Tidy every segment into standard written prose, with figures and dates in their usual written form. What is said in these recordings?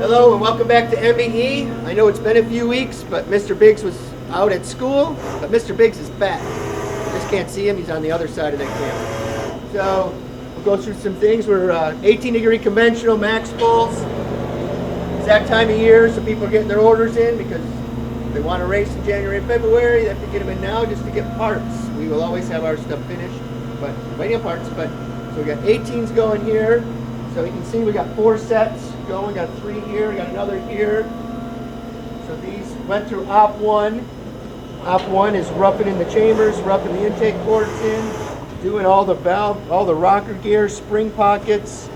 Hello and welcome back to MBE. I know it's been a few weeks, but Mr. Biggs was out at school, but Mr. Biggs is back. You just can't see him, he's on the other side of the camera. So we'll go through some things. We're 18-degree conventional max pulls. It's that time of year, so people are getting their orders in because they want to race in January and February. They have to get them in now just to get parts. We will always have our stuff finished, but waiting on parts. But so we got 18s going here. So you can see we got 4 sets going. We got 3 here, we got another here. So these went through Op 1. Op 1 is roughing in the chambers, roughing the intake ports in, doing all the valve, all the rocker gear, spring pockets,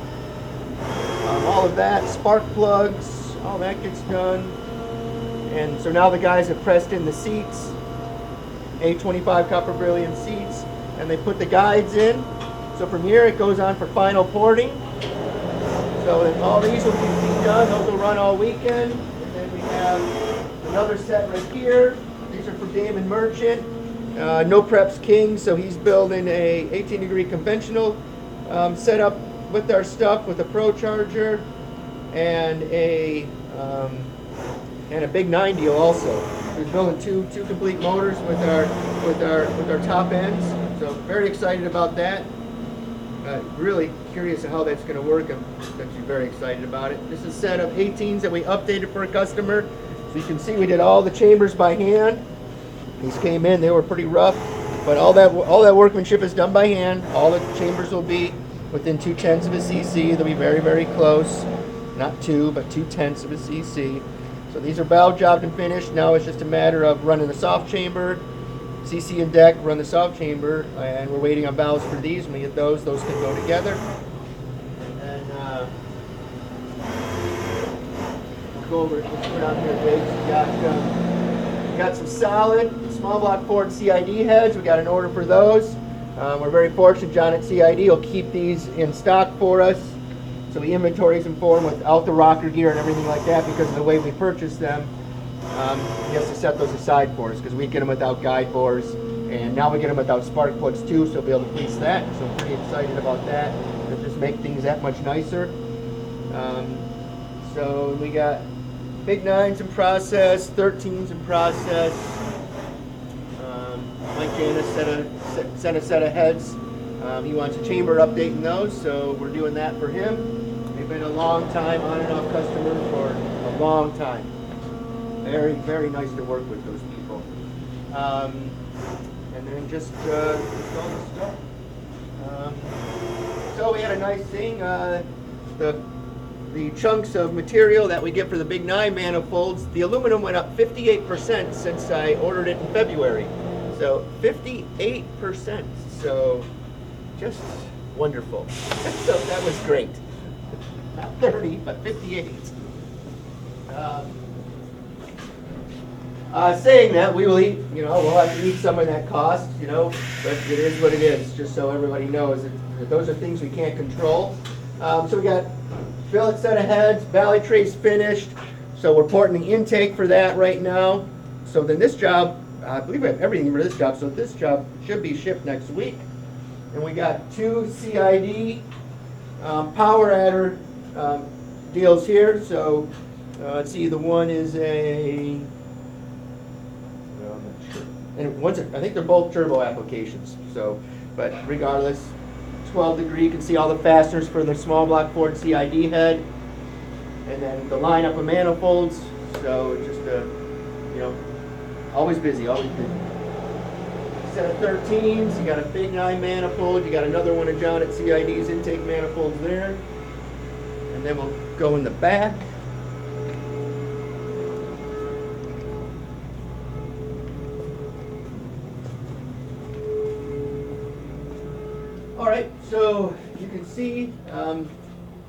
all of that, spark plugs, all that gets done. And so now the guys have pressed in the seats, A25 copper brilliant seats, and they put the guides in. So from here it goes on for final porting. So all these will be done. Those will run all weekend. And then we have another set right here. These are for Damon Merchant. No Preps King, so he's building a 18-degree conventional setup with our stuff, with a Pro Charger and a big 9 deal also. He's building two complete motors with our top ends. So very excited about that. Really curious how that's going to work. I'm actually very excited about it. This is a set of 18s that we updated for a customer. So you can see we did all the chambers by hand. These came in, they were pretty rough, but all that workmanship is done by hand. All the chambers will be within 0.2 of a cc. They'll be very, very close. Not 2, but 0.2 of a cc. So these are valve jobbed and finished. Now it's just a matter of running the soft chamber, CC and deck, run the soft chamber, and we're waiting on valves for these. When we get those can go together. And then we'll go over, let's put on here, Biggs. We got some solid small block Ford CID heads. We got an order for those. We're very fortunate. John at CID will keep these in stock for us. So he inventories them for them without the rocker gear and everything like that because of the way we purchase them. He has to set those aside for us because we get them without guide bores, and now we get them without spark plugs too, so we'll be able to police that. So I'm pretty excited about that. It'll just make things that much nicer. So we got big 9s in process, 13s in process. Mike Janis sent a set of heads. He wants a chamber update in those, so we're doing that for him. They've been a long time on and off customer for a long time. Very, very nice to work with those people. And then just all the stuff. So we had a nice thing. The chunks of material that we get for the big 9 manifolds, the aluminum went up 58% since I ordered it in February. So 58%. So just wonderful. So that was great. Not 30, but 58. Saying that, we will eat, we'll have to eat some of that cost, but it is what it is, just so everybody knows that those are things we can't control. So we got billet set of heads, valley trays finished, so we're porting the intake for that right now. So then this job, I believe we have everything for this job, so this job should be shipped next week. And we got 2 CID power adder deals here, so let's see, the one is a... And I think they're both turbo applications. So, but regardless, 12 degree. You can see all the fasteners for the small block Ford CID head, and then the lineup of manifolds. So it's just always busy, always busy. Set of 13s. You got a big 9 manifold. You got another one of John at CID's intake manifolds there, and then we'll go in the back. All right, so you can see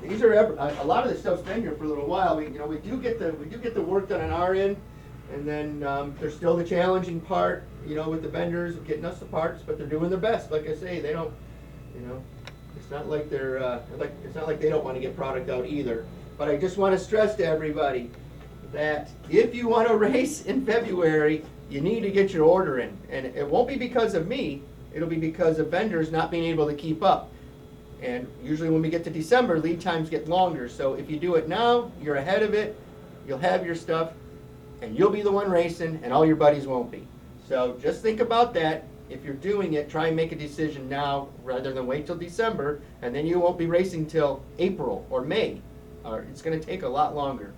these are a lot of this stuff's been here for a little while. We do get the work done on our end, and then there's still the challenging part, with the vendors getting us the parts, but they're doing their best. Like I say, they don't, it's not like it's not like they don't want to get product out either. But I just want to stress to everybody that if you want to race in February, you need to get your order in, and it won't be because of me. It'll be because of vendors not being able to keep up. And usually when we get to December, lead times get longer. So if you do it now, you're ahead of it, you'll have your stuff, and you'll be the one racing, and all your buddies won't be. So just think about that. If you're doing it, try and make a decision now rather than wait till December, and then you won't be racing till April or May. Or it's going to take a lot longer.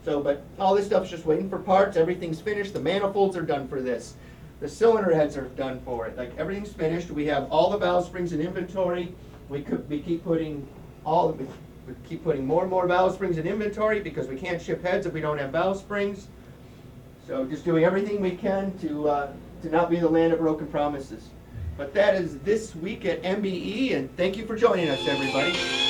So, but all this stuff's just waiting for parts. Everything's finished. The manifolds are done for this. The cylinder heads are done for it. Like, everything's finished. We have all the valve springs in inventory. We keep putting more and more valve springs in inventory because we can't ship heads if we don't have valve springs. So just doing everything we can to not be the land of broken promises. But that is this week at MBE, and thank you for joining us, everybody.